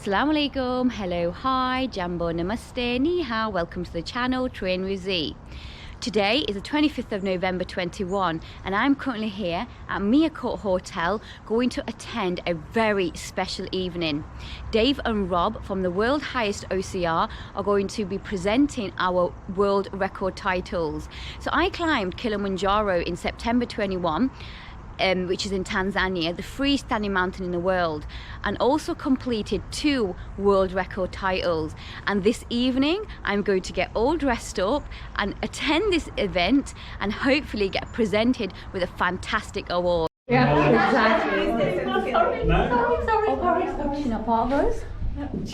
Assalamu alaikum, hello, hi, jambo, namaste, ni hao, welcome to the channel Train with Z. Today is the 25th of November 21 and I'm currently here at Meerkat Hotel going to attend a very special evening. Dave and Rob from the World Highest OCR are going to be presenting our world record titles. So I climbed Kilimanjaro in September 21, which is in Tanzania, the freestanding mountain in the world, and also completed 2 world record titles. And this evening I'm going to get all dressed up and attend this event and hopefully get presented with a fantastic award. Yeah, exactly.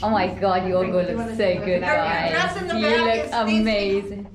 Oh my god, you all going to look so good, guys. You look amazing.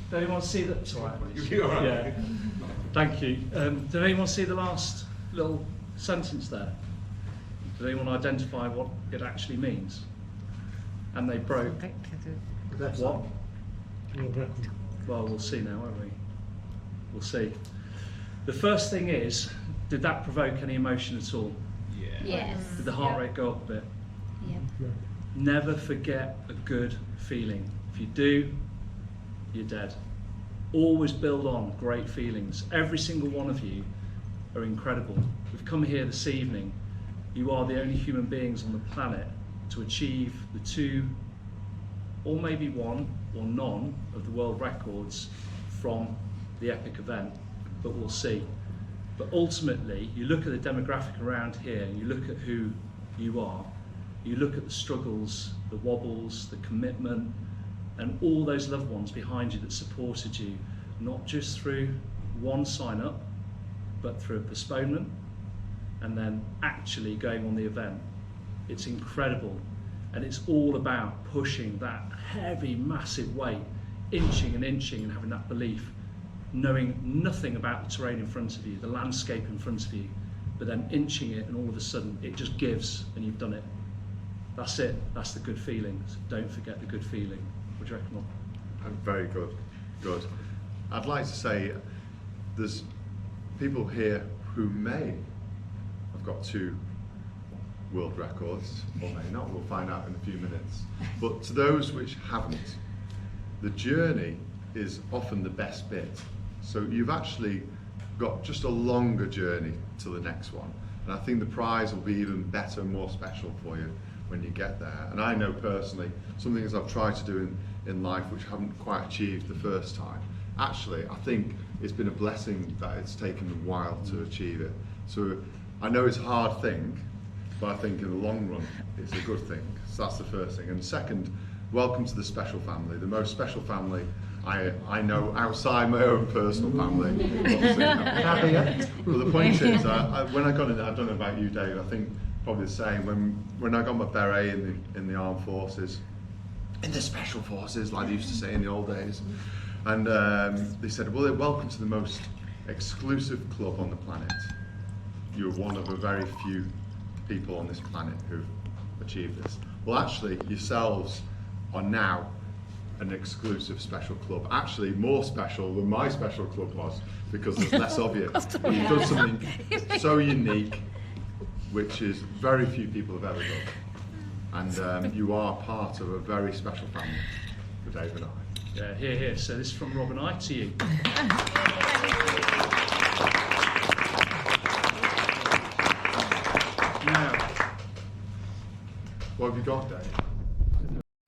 Did anyone see that? It's all right. Yeah. Thank you. Did anyone see the last little sentence there? Did anyone identify what it actually means? And they broke. What? Well, we'll see now, won't we? We'll see. The first thing is, did that provoke any emotion at all? Yeah. Yes. Did the heart rate go up a bit? Yeah. Never forget a good feeling. If you do, you're dead. Always build on great feelings. Every single one of you are incredible. We've come here this evening. You are the only human beings on the planet to achieve the 2, or maybe 1 or none of the world records from the epic event, but we'll see. But ultimately, you look at the demographic around here, and you look at who you are, you look at the struggles, the wobbles, the commitment, and all those loved ones behind you that supported you, not just through one sign up, but through a postponement, and then actually going on the event. It's incredible, and it's all about pushing that heavy, massive weight, inching and inching, and having that belief, knowing nothing about the terrain in front of you, the landscape in front of you, but then inching it, and all of a sudden it just gives, and you've done it. That's it, that's the good feeling. So don't forget the good feeling. What do you reckon? Very good, good. I'd like to say there's people here who may have got 2 world records, or may not, we'll find out in a few minutes. But to those which haven't, the journey is often the best bit. So you've actually got just a longer journey to the next one. And I think the prize will be even better and more special for you when you get there. And I know personally, some things I've tried to do in life which I haven't quite achieved the first time, actually I think it's been a blessing that it's taken a while to achieve it. So I know it's a hard thing, but I think in the long run it's a good thing. So that's the first thing. And second, welcome to the special family, the most special family I know outside my own personal family. But the point is, when I got in, I don't know about you, Dave, I think probably the same. When I got my beret in the armed forces, in the special forces, like they used to say in the old days, and they said, well, welcome to the most exclusive club on the planet. You're one of a very few people on this planet who've achieved this. Well, actually, yourselves are now an exclusive special club. Actually, more special than my special club was, because there's less of you. You've done something so unique, which is very few people have ever done. And you are part of a very special family for Dave and I. Yeah, here. So this is from Rob and I to you. Now, what have you got, Dave?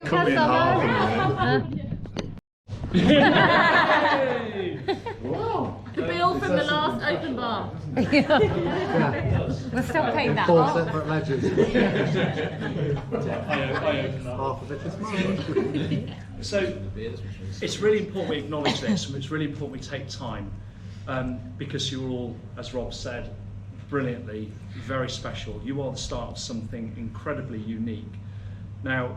Cut me in half a minute. Wow. The bill from the last open bar. We're still paying that 4 off. separate ledgers. Half of it is mine. So it's really important we acknowledge this, and it's really important we take time. because you're all, as Rob said brilliantly, very special. You are the start of something incredibly unique. Now,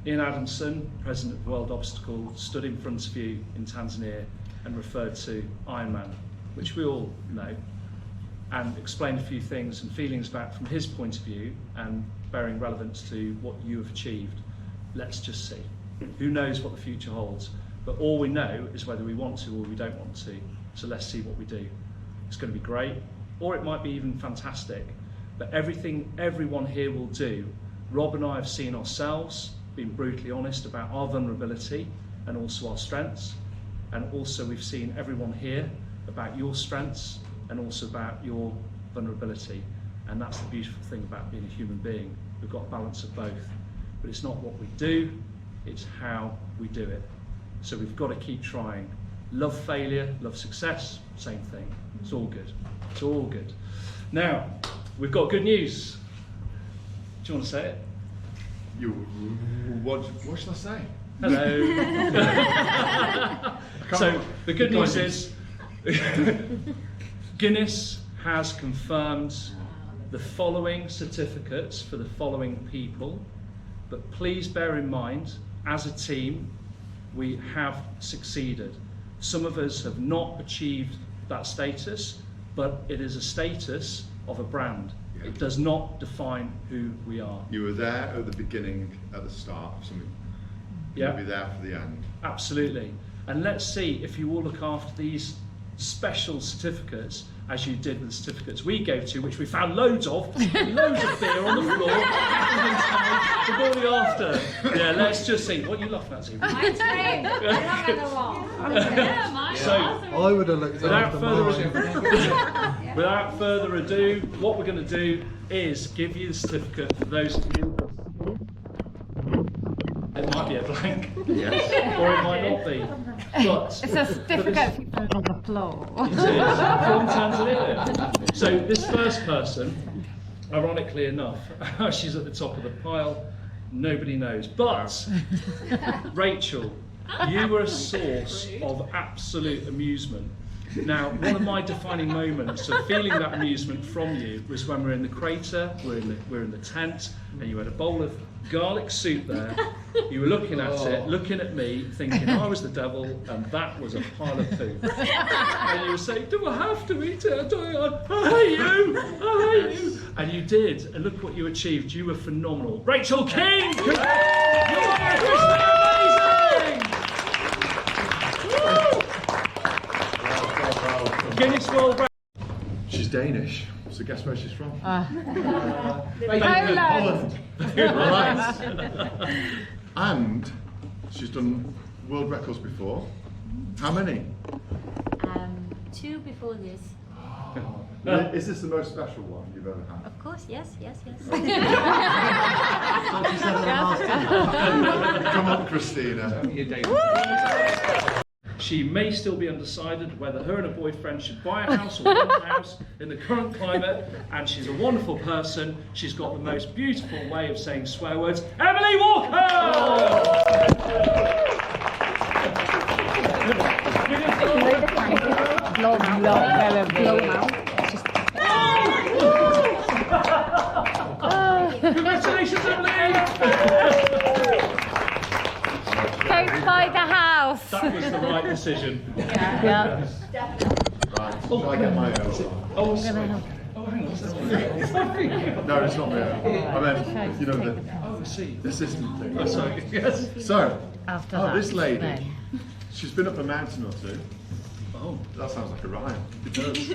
Ian Adamson, president of World Obstacle, stood in front of you in Tanzania and referred to Ironman, which we all know, and explained a few things and feelings about from his point of view and bearing relevance to what you have achieved. Let's just see. Who knows what the future holds? But all we know is whether we want to or we don't want to. So let's see what we do. It's going to be great, or it might be even fantastic. But everything everyone here will do, Rob and I have seen ourselves being brutally honest about our vulnerability and also our strengths. And also we've seen everyone here about your strengths and also about your vulnerability. And that's the beautiful thing about being a human being. We've got a balance of both. But it's not what we do, it's how we do it. So we've got to keep trying. Love failure, love success, same thing. It's all good. It's all good. Now, we've got good news. Do you want to say it? What should I say? Hello. So the good news is Guinness has confirmed the following certificates for the following people, but please bear in mind, as a team, we have succeeded. Some of us have not achieved that status, but it is a status of a brand. Yeah. It does not define who we are. You were there at the beginning, at the start of something. Yeah. You'll be there for the end. Absolutely. And let's see if you all look after these special certificates as you did with the certificates we gave to, which we found loads of beer on the floor, before the after. Yeah, let's just see. What are you laughing at, Steve? Mine's great. They're not on the wall. Yeah, mine's So, awesome. I would have looked without after mine. without further ado, what we're going to do is give you the certificate for those of you. It might be a blank, Yes. or it might not be. But It's a certificate on the floor. it is from Tanzania. So this first person, ironically enough, she's at the top of the pile. Nobody knows. But Rachel, you were a source of absolute amusement. Now, one of my defining moments of feeling that amusement from you was when we were in the crater, we're in the tent, and you had a bowl of garlic soup there. You were looking at it, looking at me, thinking I was the devil, and that was a pile of poo. And you were saying, "Do I have to eat it? I hate you! I hate you!" And you did, and look what you achieved. You were phenomenal. Rachel King! You are amazing! Woo! Guinness World Record. She's Danish, so guess where she's from? Poland. Right. And she's done world records before. How many? 2 before this. Is this the most special one you've ever had? Of course, yes. Come on, Christina. She may still be undecided whether her and her boyfriend should buy a house or rent a house in the current climate, and she's a wonderful person. She's got the most beautiful way of saying swear words. Emily Congratulations, Emily! Don't buy the house. That was the right decision. Yeah. Right, shall I get my own? Oh, sorry. Oh, hang on. Sorry. No, it's not me. I meant, you know, Oh, I see. the assistant thing. Oh, sorry. Yes. So, After that, this lady, then. she's been up a mountain or two. Oh, That sounds like a rhyme. it does.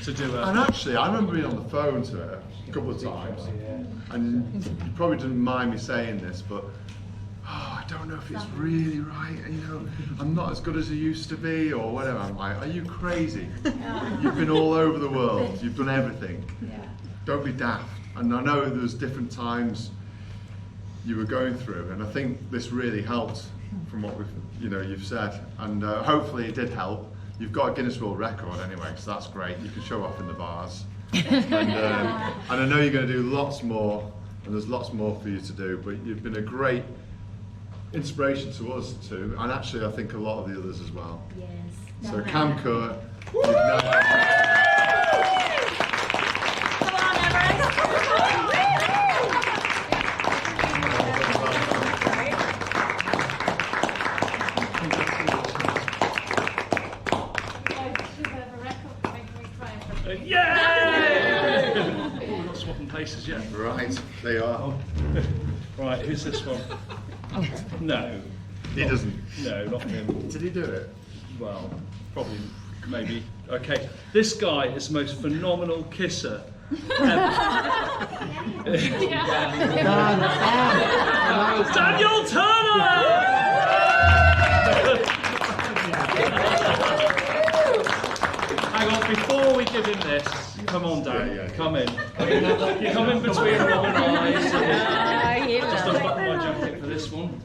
To do And a... actually, I remember being on the phone to her a couple of times, and you probably didn't mind me saying this, but I don't know if it's really right. You know, I'm not as good as I used to be, or whatever. I'm like, are you crazy? You've been all over the world. You've done everything. Don't be daft. And I know there's different times you were going through, and I think this really helped from what you've said, and hopefully it did help. You've got a Guinness World Record anyway, so that's great. You can show off in the bars, and I know you're going to do lots more, and there's lots more for you to do. But you've been a great inspiration to us too, and actually I think a lot of the others as well. Yes. So Camco, you've now Come on, Everest. Yay! Oh, we're not swapping places yet. right, they are. Right, who's this one? No. He doesn't. No, not him. Did he do it? Well, probably, maybe. Okay, this guy is the most phenomenal kisser ever. Daniel Turner! Hang on, before we give him this, come on, Dan, Yeah. come in. Come in between Rob and I. Just unbutton my jacket for this one.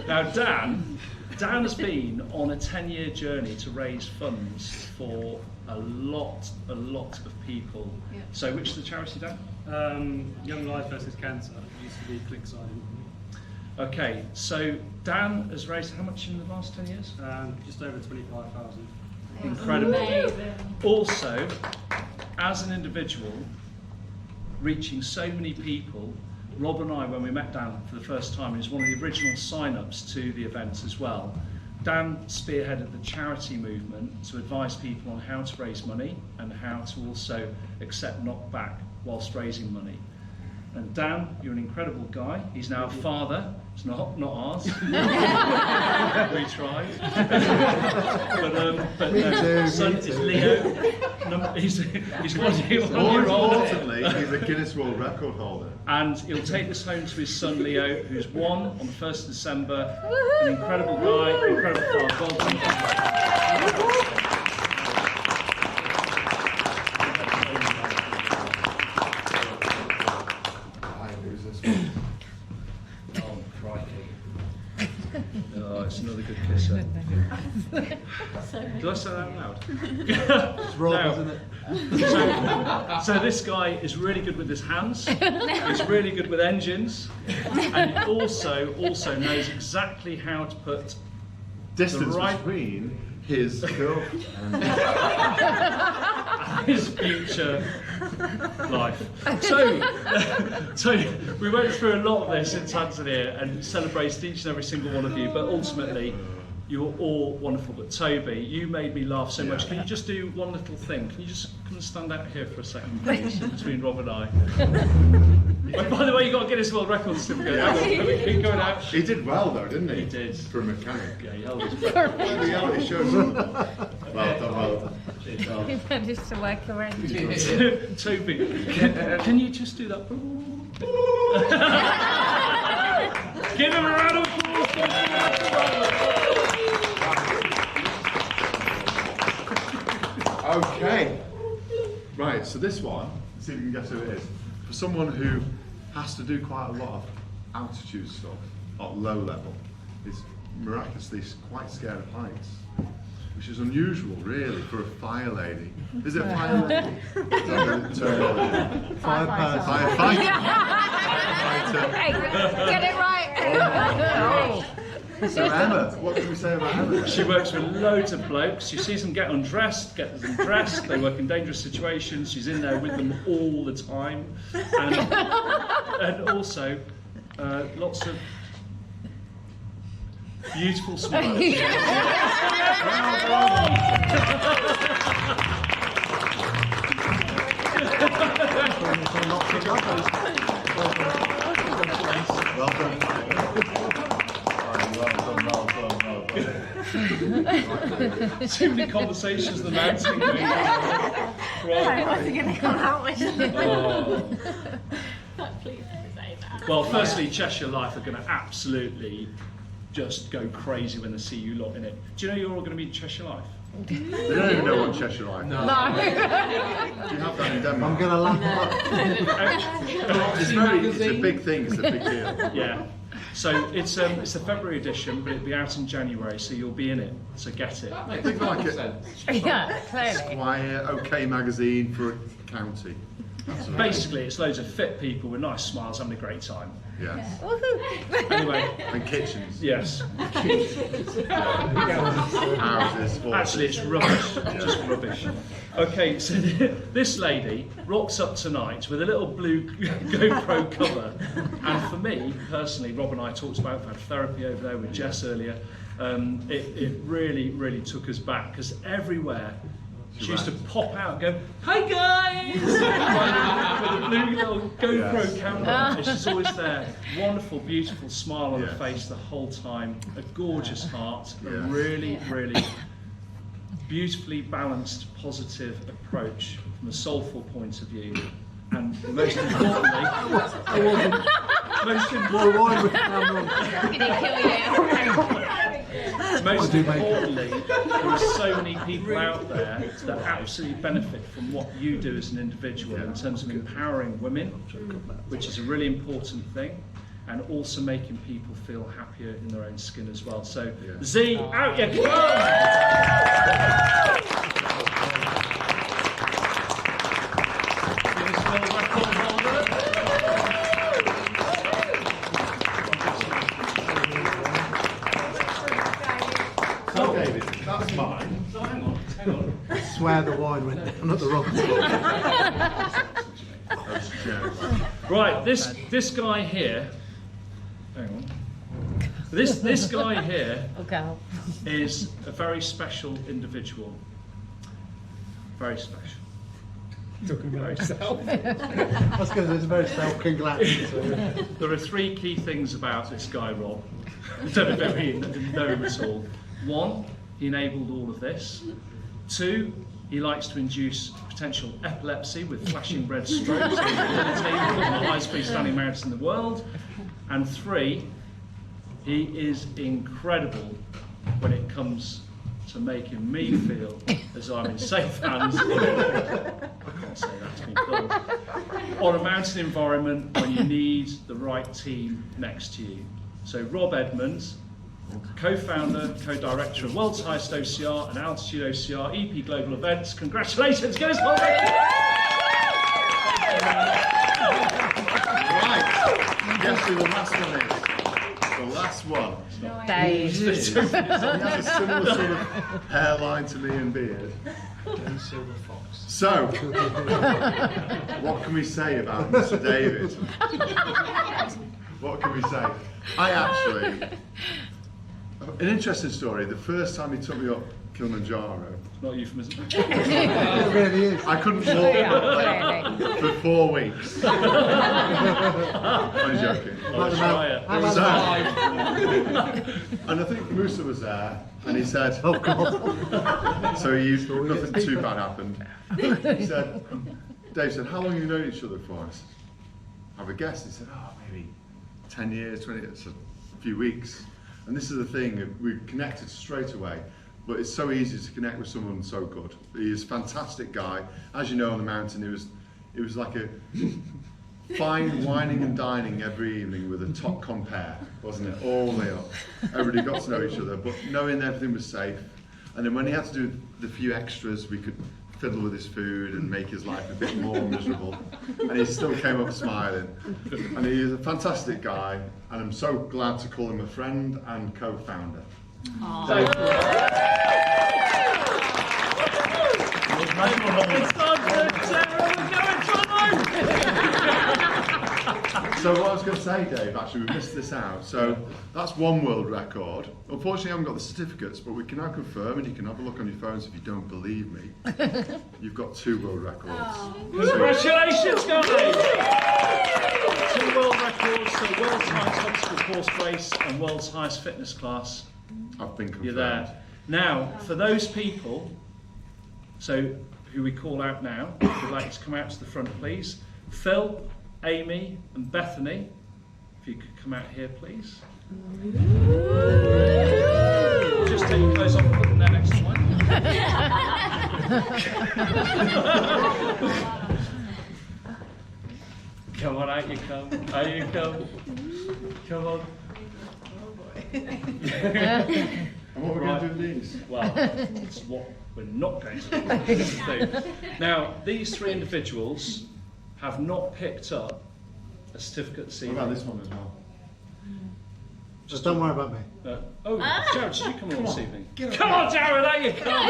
Now, Dan has been on a 10-year journey to raise funds for a lot of people. Yeah. So, which is the charity, Dan? Young Life versus Cancer. It used to be Clickside. Okay, so Dan has raised how much in the last 10 years? Just over 25,000. Incredible. Amazing. Also, as an individual, reaching so many people, Rob and I, when we met Dan for the first time, he was one of the original sign-ups to the event as well. Dan spearheaded the charity movement to advise people on how to raise money and how to also accept knockback whilst raising money. And Dan, you're an incredible guy. He's now a father. It's not ours. We tried. but his son is Leo. He's 1 year More old. importantly, he's a Guinness World Record holder. And he'll take this home to his son Leo, who's 1 on the 1st of December. An incredible guy, incredible father. Well done. Who's this one? Oh, crikey. Oh, it's another good kisser. Did I say that out loud? It's Rob, Now, isn't it? So this guy is really good with his hands. He's really good with engines, and he also knows exactly how to put Distance right- between his girlfriend and his future life. So we went through a lot of this in Tanzania and celebrated each and every single one of you, but ultimately you're all wonderful. But Toby, you made me laugh so much. Can you just do one little thing? Can you just come and stand out here for a second, please, between Rob and I? Oh, by the way, you got a Guinness World Record Certificate. Hang on, keep going out. he did well though, didn't he? He did. For a mechanic. Yeah, he held his breath. The reality shows him. Well done, well done. He managed to work around. Toby, can you just do that? Give him a round of applause. Okay. Right, so this one, let's see if you can guess who it is. For someone who has to do quite a lot of altitude stuff at low level, is miraculously quite scared of heights, which is unusual really for a fire lady. Is it a fire lady? Firefighter. Hey, get it right. So Emma, what can we say about Emma? She works with loads of blokes. She sees them get undressed, get them dressed. They work in dangerous situations. She's in there with them all the time, and also lots of beautiful smiles. Well done. Too many conversations the man's thinking. Right. What's he going to come out with? Oh. Please don't say that. Well, firstly, Cheshire Life are going to absolutely just go crazy when they see you lot in it. Do you know you're all going to be Cheshire Life? They don't even know what Cheshire Life is. No. Do you have that in Denmark? I'm going to laugh. It's a big thing, it's a big deal. Yeah. So it's the February edition, but it'll be out in January, so you'll be in it. So get it. I think like it. Yeah, clearly. Quiet, okay magazine for a county. Basically, it's loads of fit people with nice smiles having a great time. Yes. Anyway, And kitchens. yes. Houses. Actually, it's rubbish. Just rubbish. Okay, so this lady rocks up tonight with a little blue GoPro cover, and for me personally, Rob and I talked about, we've had therapy over there with Jess earlier. It really took us back, because everywhere she used to pop out and go, "Hi guys!" with a blue little GoPro camera. And she's always there. Wonderful, beautiful smile on her face the whole time. A gorgeous heart. A really beautifully balanced, positive approach from a soulful point of view. And most importantly, most importantly, there are so many people out there that absolutely benefit from what you do as an individual in terms of empowering women, which is a really important thing, and also making people feel happier in their own skin as well. So, Z, out you come! Guinness World Record holder. So David, that's mine. So hang on. Swear the wine went down at the wrong time. Right, this guy here. Hang on. This guy here is a very special individual. Very special. Talking about Very himself. special. That's because it's very self-congratulatory. There are three key things about this guy, Rob. I don't know if you know him at all. One, he enabled all of this. Two, he likes to induce potential epilepsy with flashing red strobes and ability, the highest freestanding mountain in the world. And three, he is incredible when it comes to making me feel as I'm in safe hands. I can't say that to be clear. On a mountain environment when you need the right team next to you. So Rob Edmonds, co-founder, co-director of World's Highest OCR and Altitude OCR, EP Global Events. Congratulations, Guinness World Record! Right. Guess who the last one is? The last one. Dave. He has a similar sort of hairline to me and beard. So, what can we say about Mr. David? What can we say? An interesting story. The first time he took me up Kilimanjaro, Not euphemism. It really is. I couldn't walk for 4 weeks. I'm joking. Oh, try it. So, and I think Musa was there, and he said, Oh God. so nothing too bad happened. He said, Dave said, how long have you known each other for? I said, have a guess. He said, oh, maybe 10 years, 20 years, so a few weeks. And this is the thing, we connected straight away. But it's so easy to connect with someone so good. He's a fantastic guy. As you know, on the mountain, it was like a fine wining and dining every evening with a top compare, wasn't it? All the way up. Everybody got to know each other, but knowing everything was safe. And then when he had to do the few extras, we could fiddle with his food and make his life a bit more miserable. And he still came up smiling. And he is a fantastic guy, and I'm so glad to call him a friend and co-founder. So what I was going to say, Dave, actually we missed this out. So that's one world record. Unfortunately I haven't got the certificates, but we can now confirm, and you can have a look on your phones if you don't believe me. You've got 2 world records. Congratulations, guys! 2 world records, so World's Highest Obstacle Course Race and World's Highest Fitness Class. I've been confirmed. You're there. Now, for those people, so who we call out now, if you'd like to come out to the front, please. Phil, Amy, and Bethany, if you could come out here, please. Just take your clothes off and put them there next to mine. Come on, out you come. Out you come. Come on. And what we're going to do with these? Well, it's what we're not going to do. Now, these 3 individuals have not picked up a certificate this What evening. about this one as well? Just don't worry about me. Jared, did you come on this evening? Get Come on, Jared, there you come!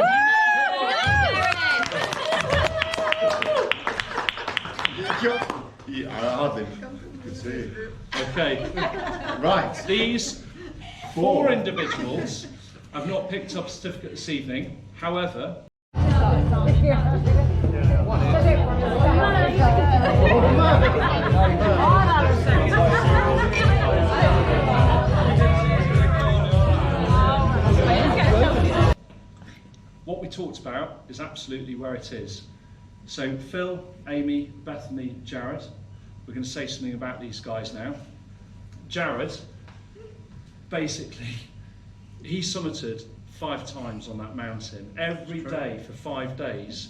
Yeah, I hardly could see you. Okay, Right. these four individuals have not picked up a certificate this evening. However, what we talked about is absolutely where it is. So Phil, Amy, Bethany, Jared, we're going to say something about these guys now. Jared, basically, he summited 5 times on that mountain. Every day for 5 days,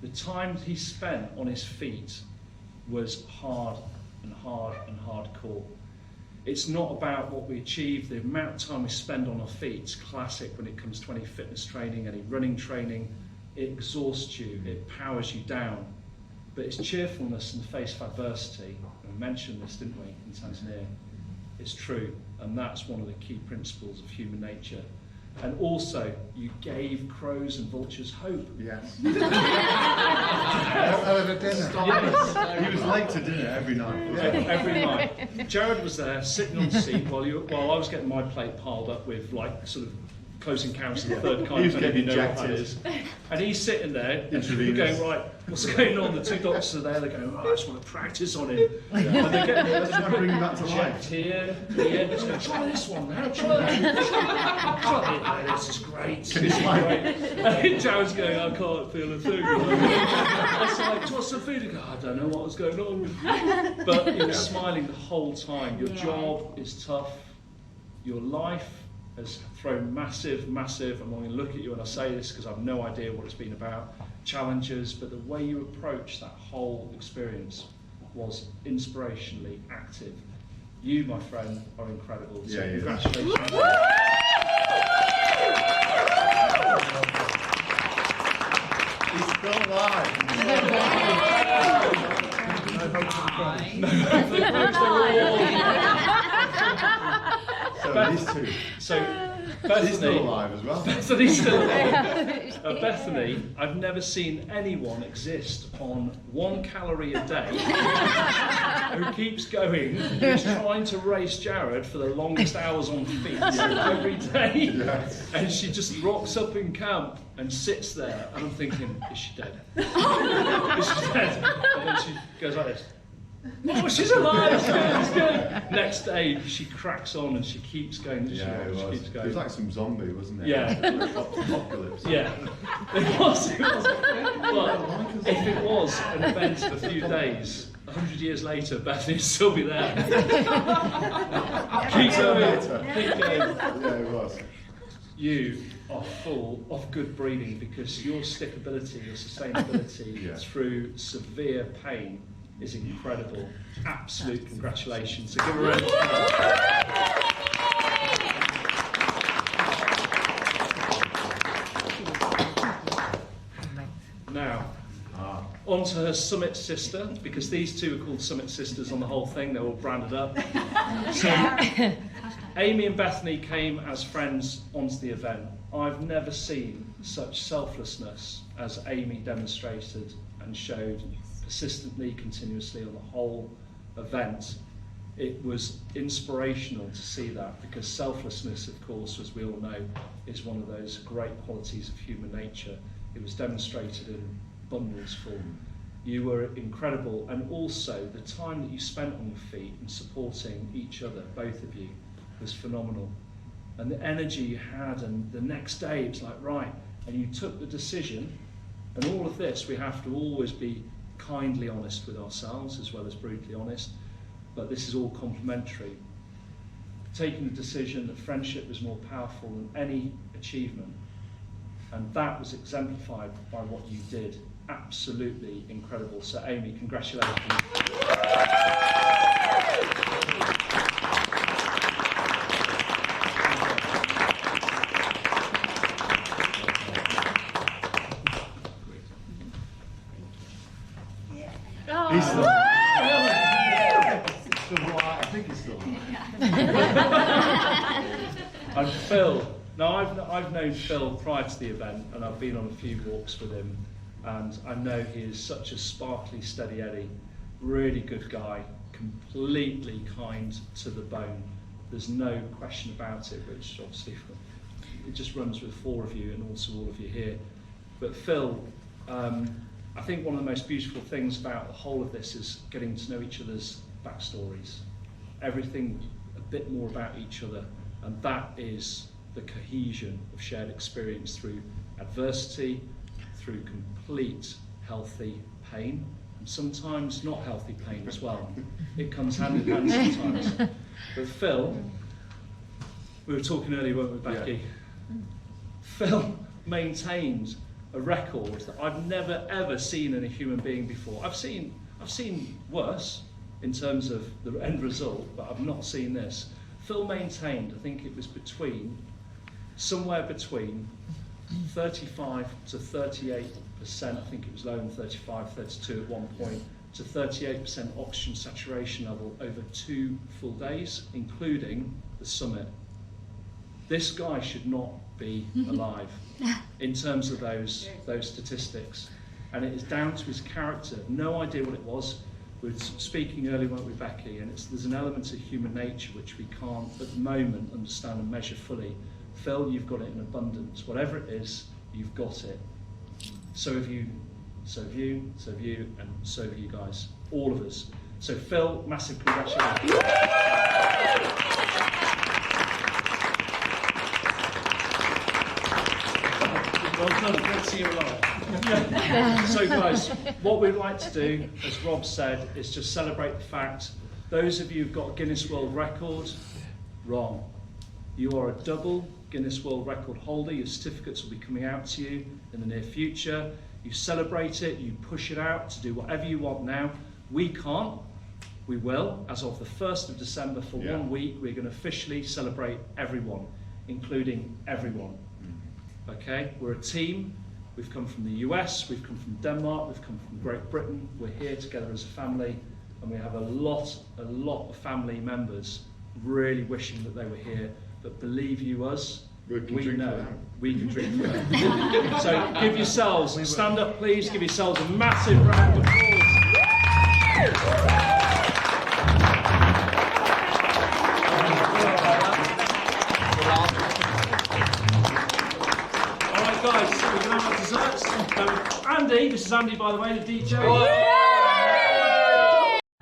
the time he spent on his feet was hard and hard and hardcore. It's not about what we achieve, the amount of time we spend on our feet. It's classic when it comes to any fitness training, any running training. It exhausts you, it powers you down. But it's cheerfulness in the face of adversity. And we mentioned this, didn't we, in Tanzania? It's true, and that's one of the key principles of human nature. And also, you gave crows and vultures hope. Yes. Over dinner. Yes. He was late to dinner every night. Every night. Jared was there, sitting on the seat while I was getting my plate piled up with like sort of Close Encounters of the Third Kind. He was if any of getting you know what that ejected. is. And he's sitting there, and we're Intravenous. going, right, what's going on? The 2 doctors are there, they're going, oh, I just want to practice on him. And they're getting Bring him back to life. checked here, here, just going, try this one now, try that. Try it, this is great. This is great. And Jared's going, I can't feel a thing. I said, like, what's the feeling? Go, I don't know what was going on. But he was smiling the whole time. Your job is tough. Your life has thrown massive, I'm going to look at you and I say this because I have no idea what it's been about, challenges, but the way you approach that whole experience was inspirationally active. You, my friend, are incredible. So Yeah, congratulations. He's still alive. So these two. So He's Bethany, still alive as well. Bethany's still alive. Bethany, I've never seen anyone exist on 1 calorie a day who keeps going, who's trying to race Jared for the longest hours on feet every day. Yes. And she just rocks up in camp and sits there, and I'm thinking, is she dead? Is she dead? And then she goes like this. Oh, she's alive! It's good, it's good. Next day, she cracks on and she keeps going. Yeah, it she was. keeps It going. was like some zombie, wasn't it? Yeah. Apocalypse. Yeah, it was. But if it was an event of a few days, 100 years later, Bethany'd still be there. Keep going, keep going. Yeah, it was. You are full of good breeding because your stickability, your sustainability Yeah. through severe pain is incredible. Absolute congratulations. So give her a round of applause. Now, on to her Summit sister, because these two are called Summit sisters on the whole thing, they're all branded up. So, Amy and Bethany came as friends onto the event. I've never seen such selflessness as Amy demonstrated and showed persistently, continuously on the whole event. It was inspirational to see that, because selflessness, of course, as we all know, is one of those great qualities of human nature. It was demonstrated in abundance full. You were incredible, and also the time that you spent on your feet and supporting each other, both of you, was phenomenal. And the energy you had, and the next day it's like, right, and you took the decision, and all of this, we have to always be kindly honest with ourselves as well as brutally honest, but this is all complementary. Taking the decision that friendship was more powerful than any achievement, and that was exemplified by what you did. Absolutely incredible. So Amy, congratulations. He's still still. And Phil, now I've known Phil prior to the event, and I've been on a few walks with him, and I know he is such a sparkly, steady Eddie, really good guy, completely kind to the bone. There's no question about it, which obviously it just runs with 4 of you and also all of you here. But Phil, I think one of the most beautiful things about the whole of this is getting to know each other's backstories. Everything a bit more about each other, and that is the cohesion of shared experience through adversity, through complete healthy pain, and sometimes not healthy pain as well. It comes hand in hand sometimes. But Phil, we were talking earlier, weren't we, Becky? Yeah. Phil maintained a record that I've never ever seen in a human being before. I've seen worse in terms of the end result, but I've not seen this. Phil maintained, I think it was somewhere between 35 to 38%, I think it was lower than 35, 32 at one point, to 38% oxygen saturation level over 2 full days, including the summit. This guy should not be alive in terms of those statistics, and it is down to his character. No idea what it was. We were speaking earlier, weren't we, Becky? And there's an element of human nature which we can't at the moment understand and measure fully. Phil, you've got it in abundance. Whatever it is, you've got it. So have you, so have you, so have you, and so have you guys. All of us. So Phil, massive congratulations. Well done, great to see you alive. So guys, what we'd like to do, as Rob said, is just celebrate the fact, those of you who've got a Guinness World Record, wrong. You are a double Guinness World Record holder. Your certificates will be coming out to you in the near future. You celebrate it, you push it out to do whatever you want now. We can't. We will, as of the 1st of December, for 1 week, we're going to officially celebrate everyone, including everyone. Okay, we're a team. We've come from the US, we've come from Denmark, we've come from Great Britain. We're here together as a family, and we have a lot of family members really wishing that they were here. But believe you us, we know we can drink for them. So give yourselves, stand up please, give yourselves a massive round of applause. Guys, we're going to have desserts. Andy, this is Andy by the way, the DJ.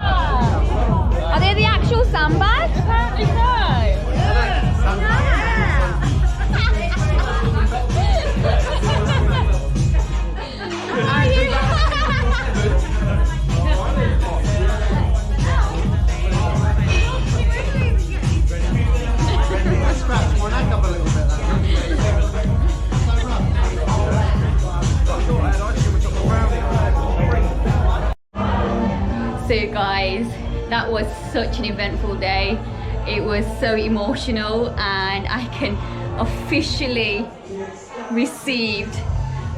Are they the actual sandbags? Apparently no. So guys, that was such an eventful day. It was so emotional, and I can officially received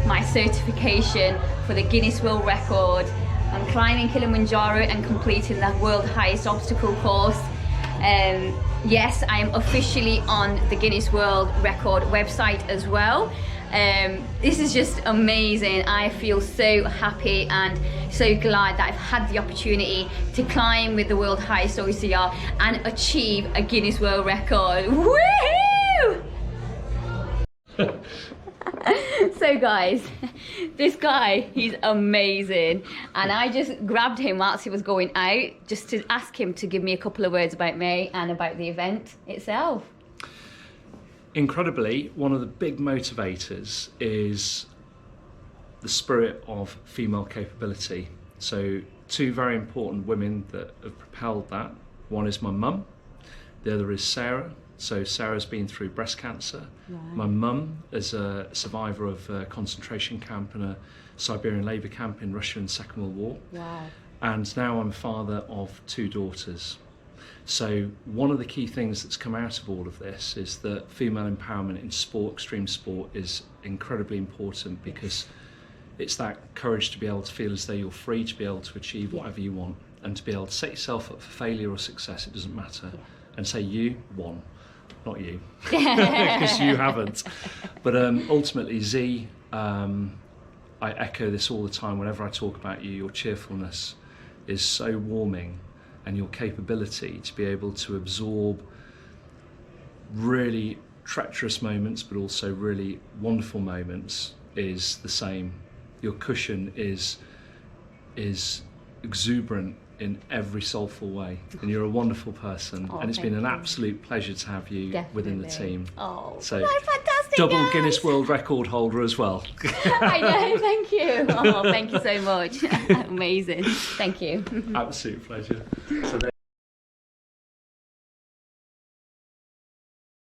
my certification for the Guinness World Record. I'm climbing Kilimanjaro and completing the World Highest Obstacle course. Yes, I am officially on the Guinness World Record website as well. This is just amazing. I feel so happy and so glad that I've had the opportunity to climb with the World Highest OCR and achieve a Guinness World Record. Woohoo! So guys, this guy, he's amazing, and I just grabbed him whilst he was going out just to ask him to give me a couple of words about me and about the event itself. Incredibly, one of the big motivators is the spirit of female capability. So 2 very important women that have propelled that. One is my mum, the other is Sarah. So Sarah's been through breast cancer. Right. My mum is a survivor of a concentration camp and a Siberian labour camp in Russia in the Second World War. Wow. And now I'm father of 2 daughters. So one of the key things that's come out of all of this is that female empowerment in sport, extreme sport, is incredibly important, because it's that courage to be able to feel as though you're free to be able to achieve whatever you want. and to be able to set yourself up for failure or success, it doesn't matter, and say you won, not you, because you haven't. But ultimately, Z, I echo this all the time whenever I talk about you. Your cheerfulness is so warming, and your capability to be able to absorb really treacherous moments but also really wonderful moments is the same. Your cushion is exuberant in every soulful way, and you're a wonderful person, and it's been an absolute pleasure to have you within the team. Oh, so that's fantastic, double guys. Guinness World Record holder as well. I know, thank you. Oh, thank you so much. Amazing. Thank you. Absolute pleasure. So